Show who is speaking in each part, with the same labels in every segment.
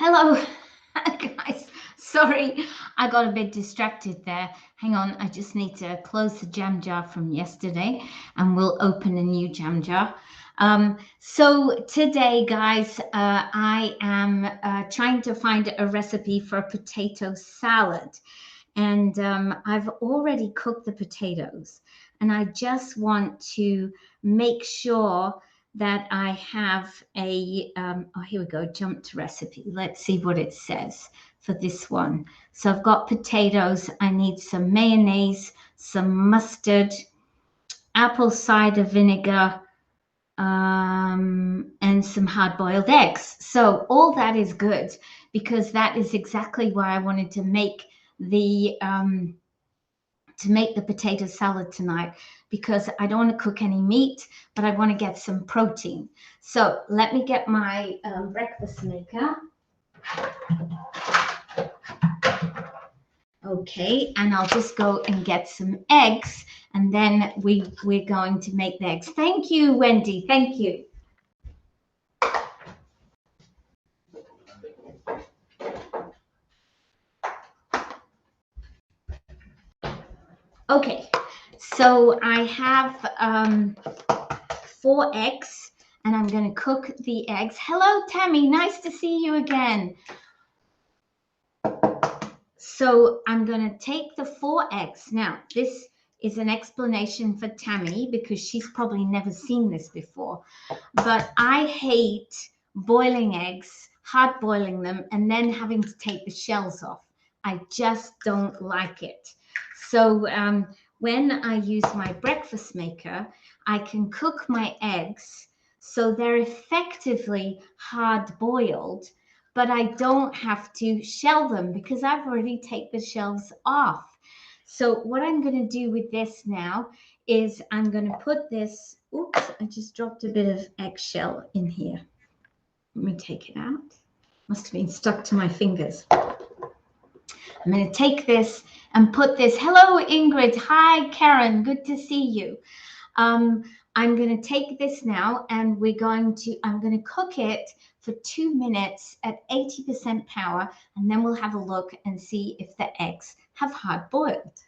Speaker 1: Hello, guys. Sorry, I got a bit distracted there. Hang on, I just need to close the jam jar from yesterday and we'll open a new jam jar. So today, guys, I am trying to find a recipe for a potato salad. And I've already cooked the potatoes, and I just want to make sure that I have a, oh, here we go, jump to recipe. Let's see what it says for this one. So I've got potatoes. I need some mayonnaise, some mustard, apple cider vinegar, and some hard-boiled eggs. So all that is good because that is exactly why I wanted to make the potato salad tonight, because I don't want to cook any meat, but I want to get some protein. So let me get my breakfast maker. Okay, and I'll just go and get some eggs, and then we're going to make the eggs. Thank you, Wendy. Thank you. Okay, so I have 4 eggs, and I'm going to cook the eggs. Hello, Tammy. Nice to see you again. So I'm going to take the 4 eggs. Now, this is an explanation for Tammy because she's probably never seen this before. But I hate boiling eggs, hard boiling them, and then having to take the shells off. I just don't like it. So when I use my breakfast maker, I can cook my eggs so they're effectively hard boiled, but I don't have to shell them because I've already taken the shells off. So what I'm going to do with this now is I'm going to put this, oops, I just dropped a bit of eggshell in here. Let me take it out. Must have been stuck to my fingers. I'm going to take this and put this. Hello, Ingrid. Hi, Karen. Good to see you. I'm going to take this now and I'm going to cook it for 2 minutes at 80% power, and then we'll have a look and see if the eggs have hard boiled.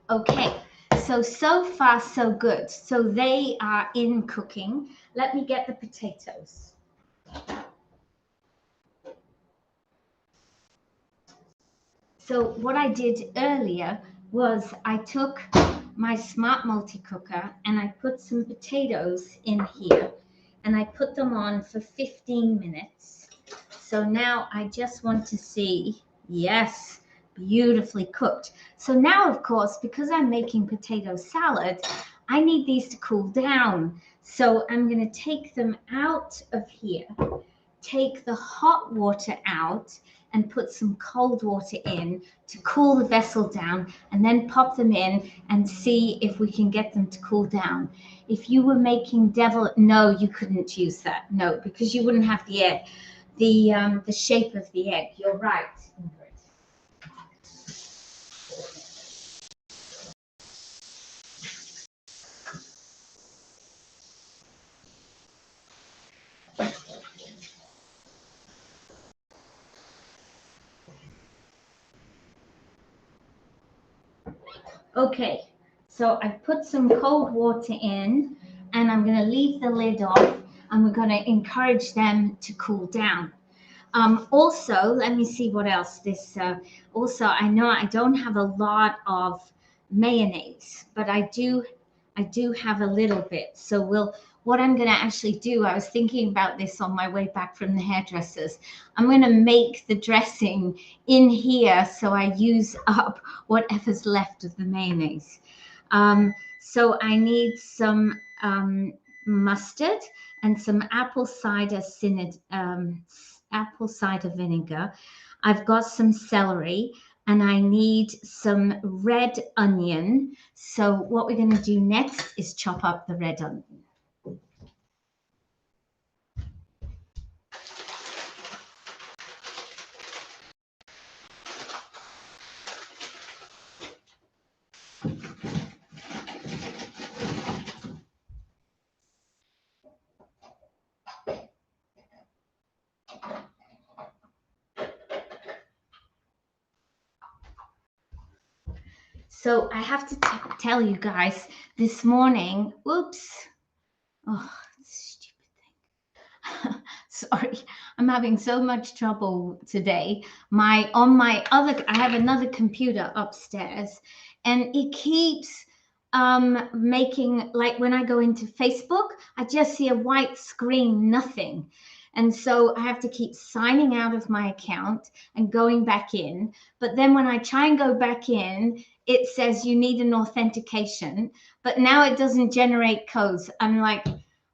Speaker 1: Okay, so far so good. So they are in cooking. Let me get the potatoes. So what I did earlier was I took my Smart Multi-Cooker and I put some potatoes in here and I put them on for 15 minutes. So now I just want to see, yes, beautifully cooked. So now, of course, because I'm making potato salad, I need these to cool down. So I'm going to take them out of here, take the hot water out, and put some cold water in to cool the vessel down, and then pop them in and see if we can get them to cool down. If you were making no, you couldn't use that. No, because you wouldn't have the egg, the shape of the egg. You're right, Ingrid. Okay, so I put some cold water in and I'm going to leave the lid off and we're going to encourage them to cool down. Also, let me see what else also, I know I don't have a lot of mayonnaise, but I do have a little bit. So what I'm going to actually do, I was thinking about this on my way back from the hairdressers. I'm going to make the dressing in here so I use up whatever's left of the mayonnaise. So I need some mustard and some apple cider vinegar. I've got some celery, and I need some red onion. So what we're going to do next is chop up the red onion. So I have to tell you guys, this morning, whoops, oh, stupid thing. Sorry, I'm having so much trouble today. I have another computer upstairs, and it keeps making, like, when I go into Facebook, I just see a white screen, nothing. And so I have to keep signing out of my account and going back in. But then when I try and go back in, it says you need an authentication, but now it doesn't generate codes. I'm like,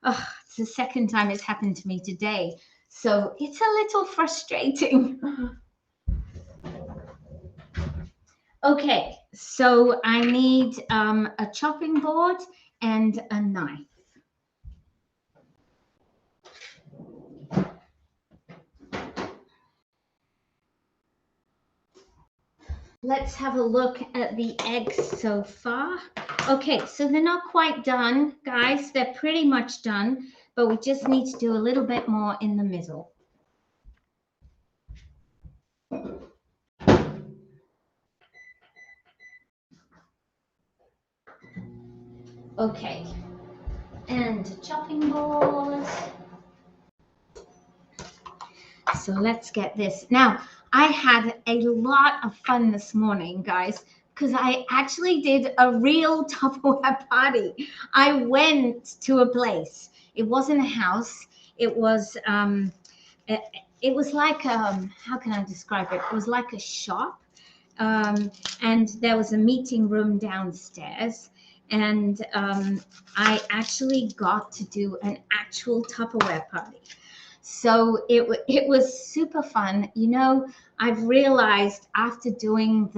Speaker 1: oh, it's the second time it's happened to me today. So it's a little frustrating. Okay, so I need a chopping board and a knife. Let's have a look at the eggs so far. Okay, so they're not quite done, guys. They're pretty much done, but we just need to do a little bit more in the middle. Okay, and chopping board. So let's get this. Now, I had a lot of fun this morning, guys, because I actually did a real Tupperware party. I went to a place. It wasn't a house. It was like how can I describe it? It was like a shop, and there was a meeting room downstairs. And I actually got to do an actual Tupperware party. So it was super fun. You know, I've realized after doing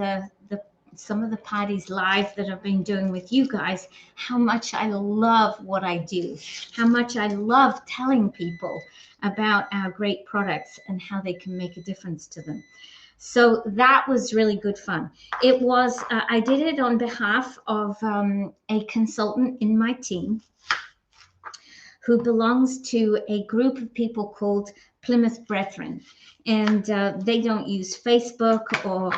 Speaker 1: some of the parties live that I've been doing with you guys, how much I love what I do, how much I love telling people about our great products and how they can make a difference to them. So that was really good fun. It was, I did it on behalf of a consultant in my team who belongs to a group of people called Plymouth Brethren. And they don't use Facebook, or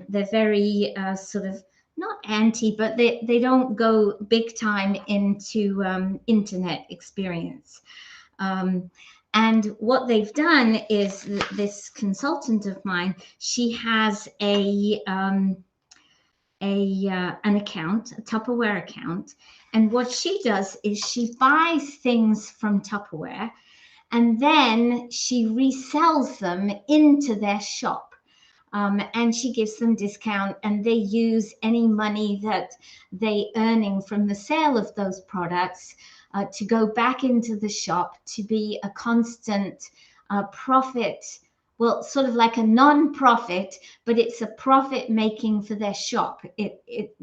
Speaker 1: they're very sort of not anti, but they don't go big time into internet experience. And what they've done is this consultant of mine, she has an account, a Tupperware account. And what she does is she buys things from Tupperware, and then she resells them into their shop. And she gives them discount, and they use any money that they earning from the sale of those products to go back into the shop to be a constant profit. Well, sort of like a non-profit, but it's a profit making for their shop.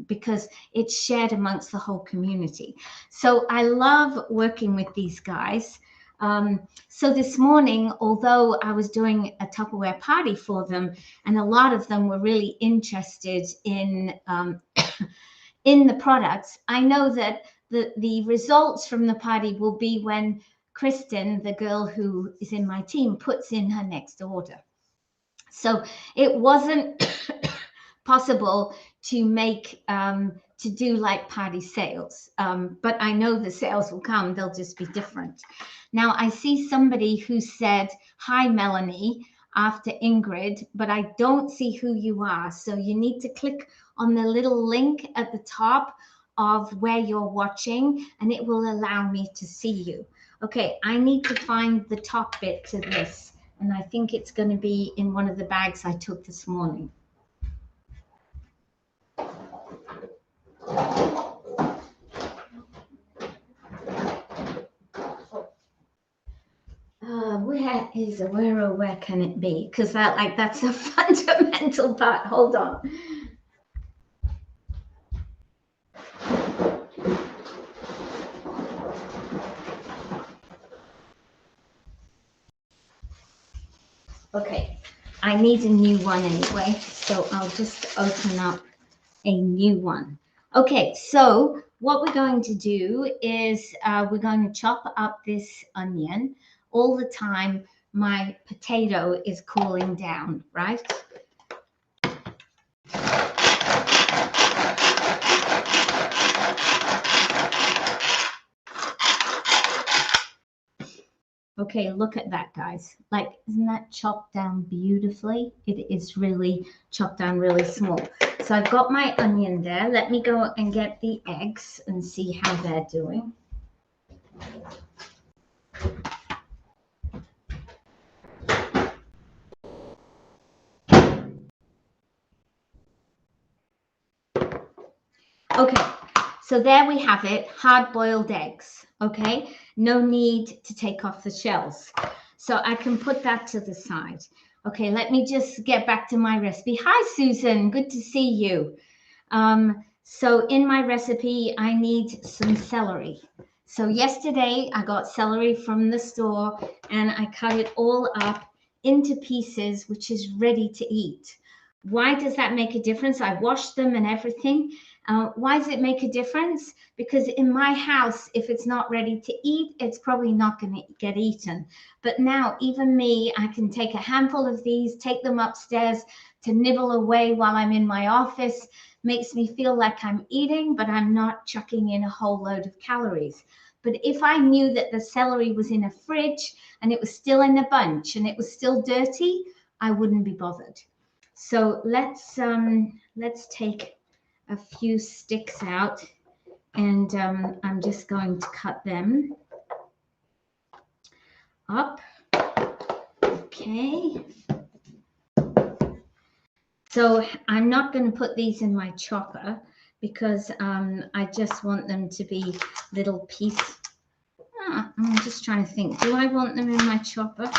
Speaker 1: Because it's shared amongst the whole community. So I love working with these guys. So this morning, although I was doing a Tupperware party for them, and a lot of them were really interested in in the products, I know that the results from the party will be when Kristen, the girl who is in my team, puts in her next order. So it wasn't possible to make to do like party sales, but I know the sales will come. They'll just be different. Now I see somebody who said, "Hi, Melanie," after Ingrid, but I don't see who you are. So you need to click on the little link at the top of where you're watching, and it will allow me to see you. Okay, I need to find the top bit to this, and I think it's going to be in one of the bags I took this morning. Where where can it be? Because that's a fundamental part. Hold on. Okay, I need a new one anyway, so I'll just open up a new one. Okay, so what we're going to do is we're going to chop up this onion all the time my potato is cooling down, right? Okay, look at that, guys. Like, isn't that chopped down beautifully? It is really chopped down really small. So I've got my onion there. Let me go and get the eggs and see how they're doing. Okay, so there we have it, hard-boiled eggs, okay? No need to take off the shells. So I can put that to the side. Okay, let me just get back to my recipe. Hi, Susan, good to see you. So in my recipe, I need some celery. So yesterday I got celery from the store and I cut it all up into pieces, which is ready to eat. Why does that make a difference? I washed them and everything. Why does it make a difference? Because in my house, if it's not ready to eat, it's probably not going to get eaten. But now, even me, I can take a handful of these, take them upstairs to nibble away while I'm in my office. Makes me feel like I'm eating, but I'm not chucking in a whole load of calories. But if I knew that the celery was in a fridge and it was still in a bunch and it was still dirty, I wouldn't be bothered. So let's take a few sticks out, and I'm just going to cut them up. Okay. So I'm not going to put these in my chopper because I just want them to be little pieces. I'm just trying to think. Do I want them in my chopper?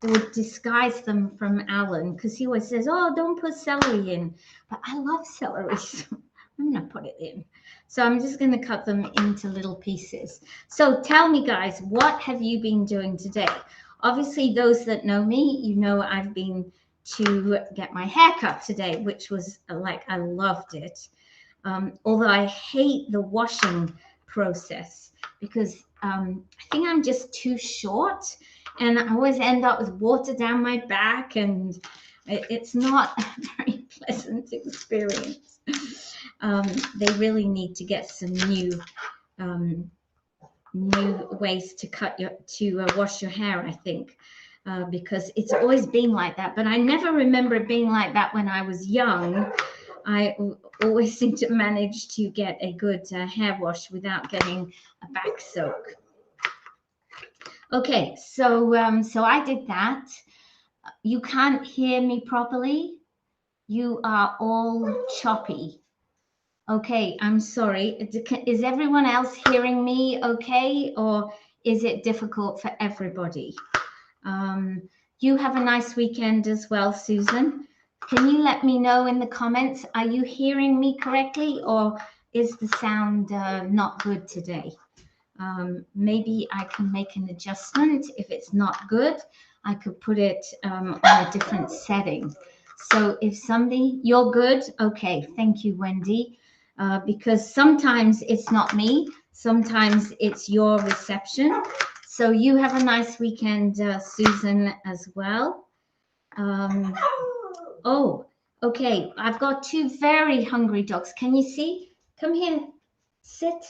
Speaker 1: It would disguise them from Alan because he always says, "Oh, don't put celery in." But I love celery, so I'm going to put it in. So I'm just going to cut them into little pieces. So tell me, guys, what have you been doing today? Obviously, those that know me, you know I've been to get my hair cut today, which was like, I loved it. Although I hate the washing process because I think I'm just too short and I always end up with water down my back, and it's not a very pleasant experience. They really need to get some new ways to wash your hair, I think, because it's always been like that. But I never remember it being like that when I was young. I always seem to manage to get a good hair wash without getting a back soak. Okay, so I did that. You can't hear me properly. You are all choppy. Okay, I'm sorry. Is everyone else hearing me okay, or is it difficult for everybody? You have a nice weekend as well, Susan. Can you let me know in the comments, are you hearing me correctly, or is the sound not good today? Maybe I can make an adjustment. If it's not good, I could put it on a different setting. So if you're good, okay, thank you, Wendy, because sometimes it's not me, sometimes it's your reception. So you have a nice weekend, Susan, as well. Oh, okay, I've got two very hungry dogs. Can you see? Come here, sit.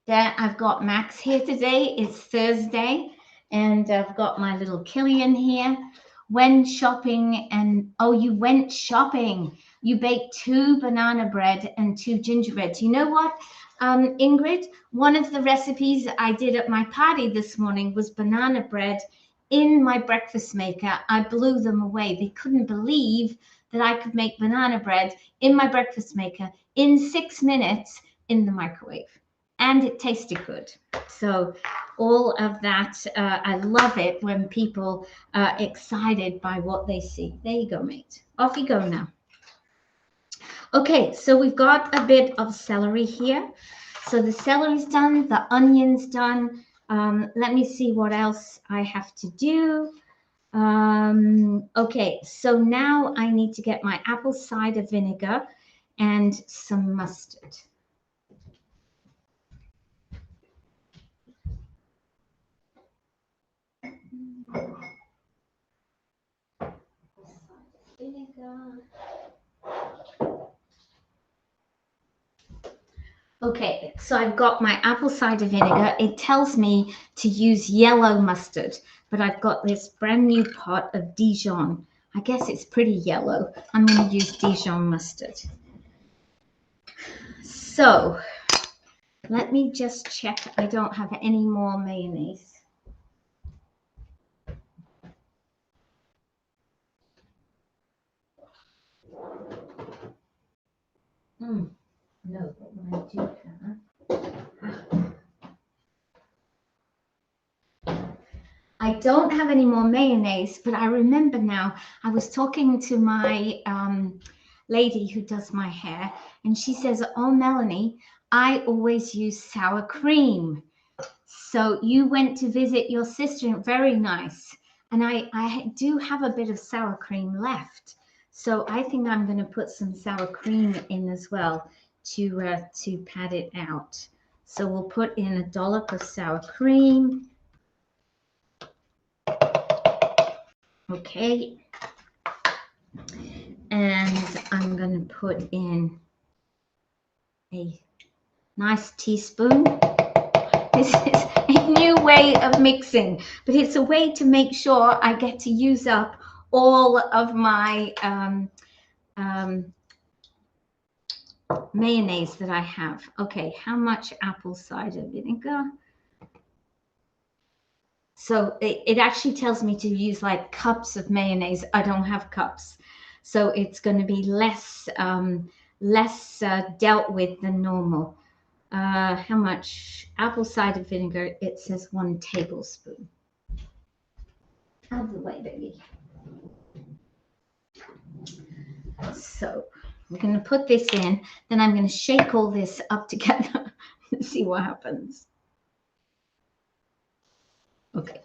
Speaker 1: There, I've got Max here today. It's Thursday, and I've got my little Killian here. When shopping, and oh, you went shopping. You baked 2 banana bread and 2 gingerbreads. You know what, Ingrid? One of the recipes I did at my party this morning was banana bread in my breakfast maker. I blew them away. They couldn't believe that I could make banana bread in my breakfast maker in 6 minutes in the microwave. and it tasted good. So all of that, I love it when people are excited by what they see. There you go, mate. Off you go now. Okay, so we've got a bit of celery here. So the celery's done, the onion's done. Let me see what else I have to do. Okay, so now I need to get my apple cider vinegar and some mustard. Vinegar. Okay, so I've got my apple cider vinegar. It tells me to use yellow mustard, but I've got this brand new pot of Dijon. I guess it's pretty yellow. I'm going to use Dijon mustard. So let me just check I don't have any more mayonnaise. No, but when I do have, I don't have any more mayonnaise, but I remember now I was talking to my lady who does my hair, and she says, "Oh, Melanie, I always use sour cream." So you went to visit your sister, very nice. And I do have a bit of sour cream left. So I think I'm going to put some sour cream in as well to pad it out. So we'll put in a dollop of sour cream. Okay. And I'm going to put in a nice teaspoon. This is a new way of mixing, but it's a way to make sure I get to use up all of my mayonnaise that I have. Okay, how much apple cider vinegar? So it actually tells me to use like cups of mayonnaise. I don't have cups, so it's going to be less dealt with than normal. How much apple cider vinegar? It says 1 tablespoon. Out of the way, baby. So I'm going to put this in, then I'm going to shake all this up together and see what happens. Okay,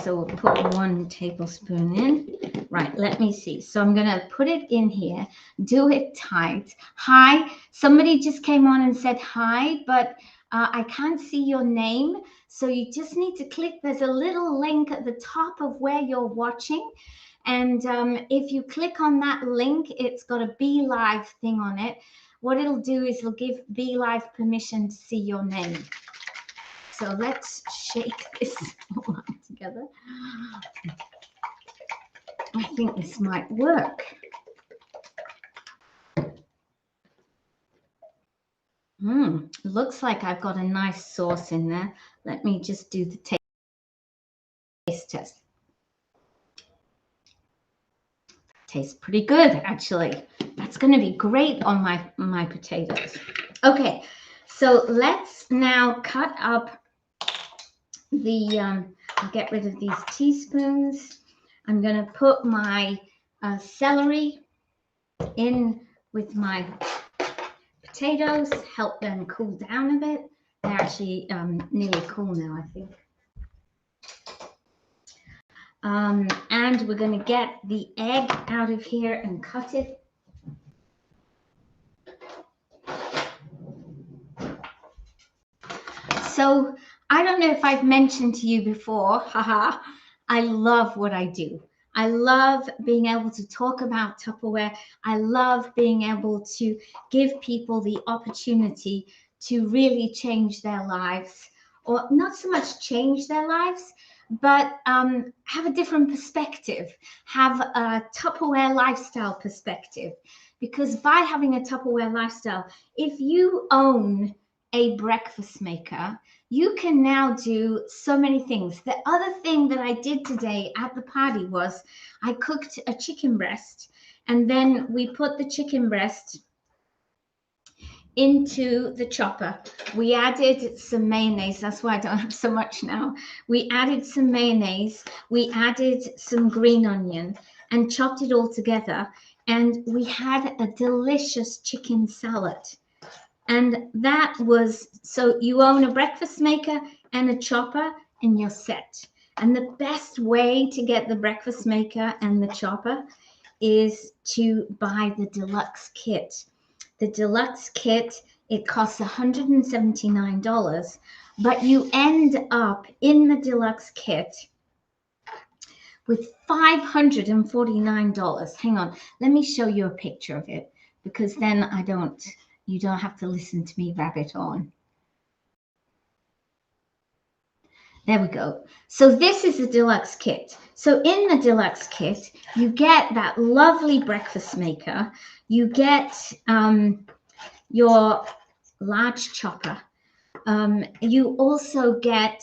Speaker 1: so we'll put 1 tablespoon in. Right, let me see. So I'm going to put it in here, do it tight. Hi, somebody just came on and said hi, but I can't see your name. So you just need to click, there's a little link at the top of where you're watching. And if you click on that link, it's got a Be Live thing on it. What it'll do is it'll give Be Live permission to see your name. So let's shake this all up together. I think this might work. Looks like I've got a nice sauce in there. Let me just do the taste test. Tastes pretty good, actually. That's going to be great on my potatoes. Okay, so let's now cut up the, I'll get rid of these teaspoons. I'm going to put my celery in with my potatoes, help them cool down a bit. They're actually nearly cool now, I think. And we're going to get the egg out of here and cut it. So I don't know if I've mentioned to you before, haha, I love what I do. I love being able to talk about Tupperware. I love being able to give people the opportunity to really change their lives, or not so much change their lives, but have a different perspective, have a Tupperware lifestyle perspective. Because by having a Tupperware lifestyle, if you own a breakfast maker, you can now do so many things. The other thing that I did today at the party was I cooked a chicken breast, and then we put the chicken breast into the chopper. We added some mayonnaise. That's why I don't have so much now. We added some mayonnaise. We added some green onion and chopped it all together. And we had a delicious chicken salad. And that was, so you own a breakfast maker and a chopper and you're set. And the best way to get the breakfast maker and the chopper is to buy the deluxe kit. The deluxe kit, it costs $179, but you end up in the deluxe kit with $549. Hang on, let me show you a picture of it, because then you don't have to listen to me rabbit on. There we go. So this is the deluxe kit. So in the deluxe kit, you get that lovely breakfast maker. You get your large chopper. You also get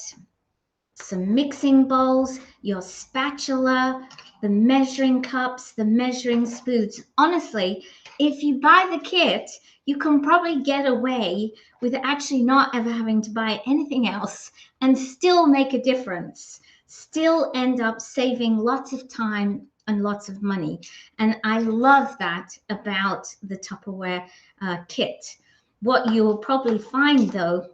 Speaker 1: some mixing bowls, your spatula, the measuring cups, the measuring spoons. Honestly, if you buy the kit, you can probably get away with actually not ever having to buy anything else and still make a difference, still end up saving lots of time and lots of money. And I love that about the Tupperware kit. What you'll probably find though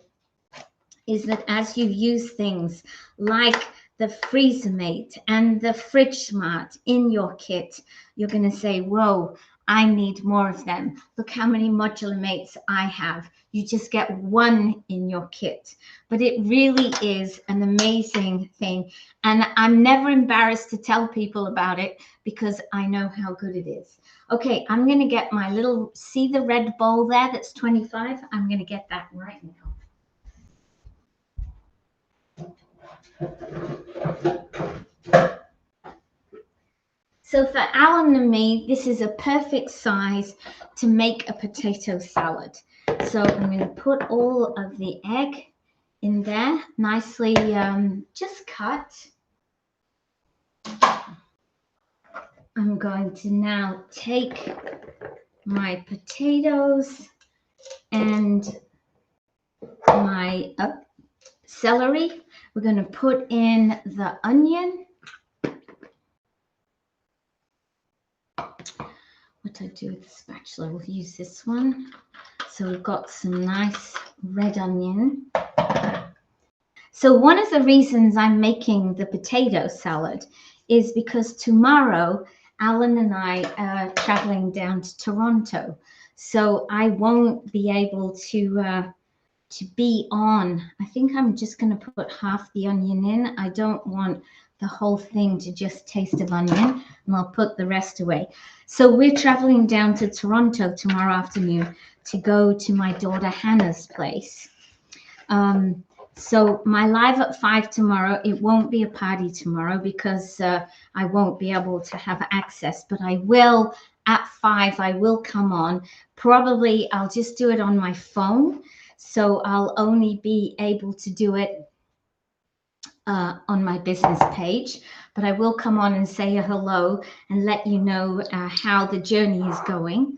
Speaker 1: is that as you use things like the FreezerMate and the Fridge Smart in your kit, you're going to say, whoa, I need more of them. Look how many modular mates I have. You just get one in your kit. But it really is an amazing thing. And I'm never embarrassed to tell people about it because I know how good it is. Okay, I'm going to get my little, see the red bowl there that's 25? I'm going to get that right now. So for Alan and me, this is a perfect size to make a potato salad. So I'm going to put all of the egg in there, nicely just cut. I'm going to now take my potatoes and my celery. We're going to put in the onion. What do I do with the spatula? We'll use this one. So we've got some nice red onion. So one of the reasons I'm making the potato salad is because tomorrow Alan and I are traveling down to Toronto. So I won't be able to be on. I think I'm just going to put half the onion in. I don't want the whole thing to just taste of onion, and I'll put the rest away. So we're traveling down to Toronto tomorrow afternoon to go to my daughter Hannah's place. So my live at 5 tomorrow, it won't be a party tomorrow because I won't be able to have access, but I will at 5, I will come on. Probably I'll just do it on my phone. So I'll only be able to do it on my business page, but I will come on and say a hello and let you know how the journey is going.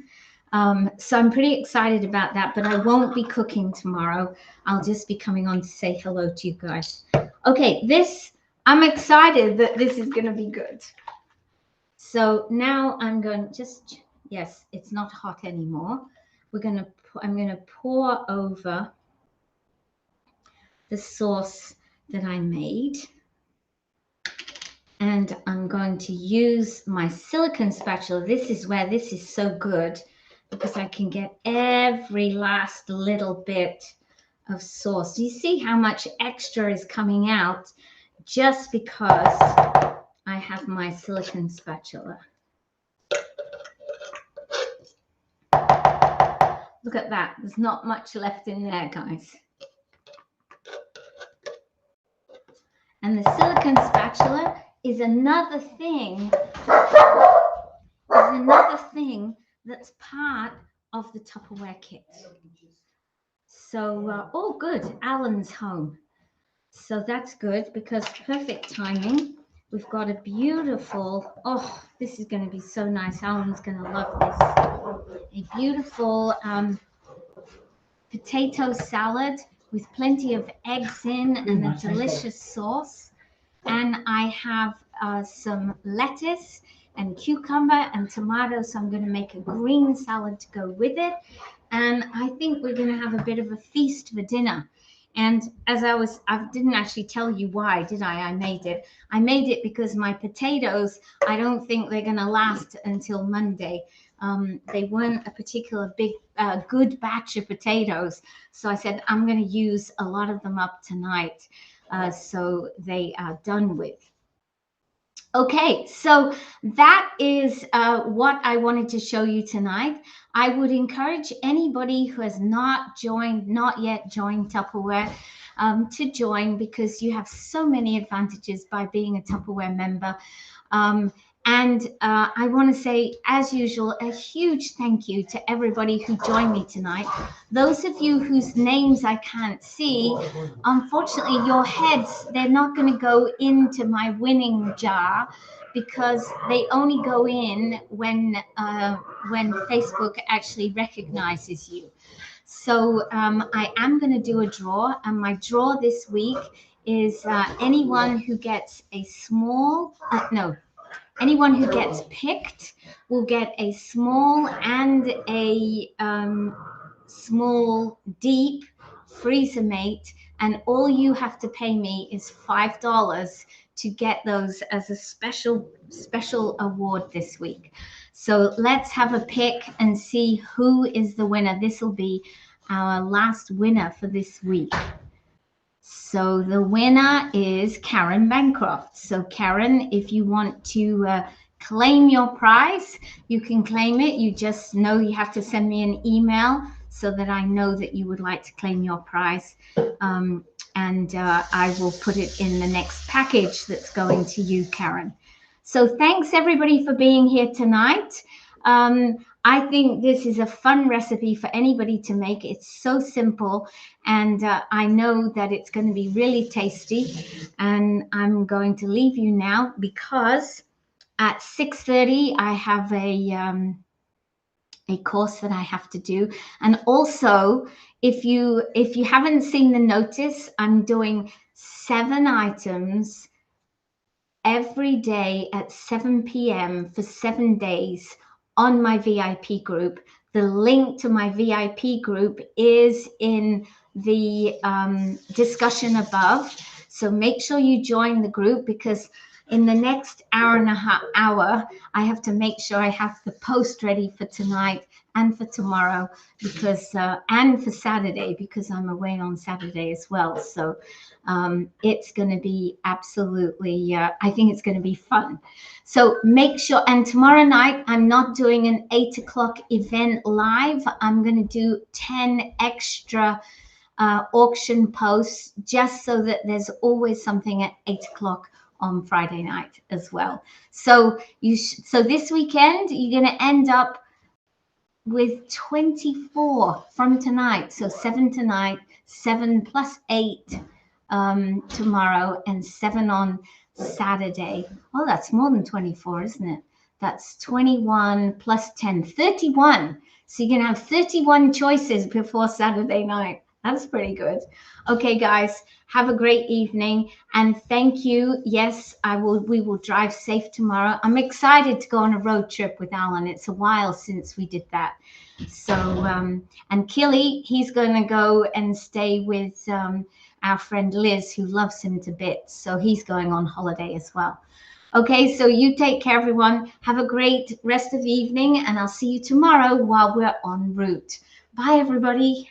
Speaker 1: So I'm pretty excited about that, but I won't be cooking tomorrow. I'll just be coming on to say hello to you guys. Okay, I'm excited that this is going to be good. So now I'm going to yes, it's not hot anymore. I'm going to pour over the sauce that I made. And I'm going to use my silicone spatula. This is where this is so good because I can get every last little bit of sauce. Do you see how much extra is coming out just because I have my silicone spatula? Look at that. There's not much left in there, guys. And the silicone spatula is another thing that's part of the Tupperware kit. So, oh, good. Alan's home. So that's good because perfect timing. We've got a beautiful, oh, this is going to be so nice. Alan's going to love this. A beautiful potato salad with plenty of eggs in and a delicious sauce. And I have some lettuce and cucumber and tomato, so I'm going to make a green salad to go with it. And I think we're going to have a bit of a feast for dinner. And as I didn't actually tell you why, did I? I made it because my potatoes, I don't think they're going to last until Monday. They weren't a particular good batch of potatoes. So I said, I'm going to use a lot of them up tonight. So they are done with. Okay, so that is what I wanted to show you tonight. I would encourage anybody who has not yet joined Tupperware to join, because you have so many advantages by being a Tupperware member. And I want to say, as usual, a huge thank you to everybody who joined me tonight. Those of you whose names I can't see, unfortunately, your heads, they're not going to go into my winning jar, because they only go in when Facebook actually recognizes you. So I am going to do a draw, and my draw this week is anyone who gets a small, anyone who gets picked will get a small and a small deep freezer mate, and all you have to pay me is $5 to get those as a special award this week. So let's have a pick and see who is the winner. This will be our last winner for this week. So the winner is Karen Bancroft. So Karen, if you want to claim your prize, you can claim it. You just know you have to send me an email so that I know that you would like to claim your prize. And I will put it in the next package that's going to you, Karen. So thanks everybody for being here tonight. I think this is a fun recipe for anybody to make. It's so simple, and I know that it's going to be really tasty. And I'm going to leave you now, because at 6:30 I have a course that I have to do. And also, if you haven't seen the notice, I'm doing 7 items every day at 7 p.m. for 7 days on my VIP group. The link to my VIP group is in the discussion above. So make sure you join the group, because in the next hour and a half, I have to make sure I have the post ready for tonight and for tomorrow, because and for Saturday, because I'm away on Saturday as well. So it's going to be absolutely, I think it's going to be fun. So make sure, and tomorrow night, I'm not doing an 8 o'clock event live. I'm going to do 10 extra auction posts, just so that there's always something at 8 o'clock on Friday night as well. So so this weekend, you're going to end up with 24 from tonight. So 7 tonight, 7 plus 8 tomorrow, and 7 on Saturday. Oh, that's more than 24, isn't it? That's 21 plus 10, 31. So you're going to have 31 choices before Saturday night. That's pretty good. Okay, guys, have a great evening, and thank you. Yes, we will drive safe tomorrow. I'm excited to go on a road trip with Alan. It's a while since we did that. So, and Killy, he's going to go and stay with our friend Liz, who loves him to bits. So he's going on holiday as well. Okay, so you take care, everyone. Have a great rest of the evening, and I'll see you tomorrow while we're en route. Bye, everybody.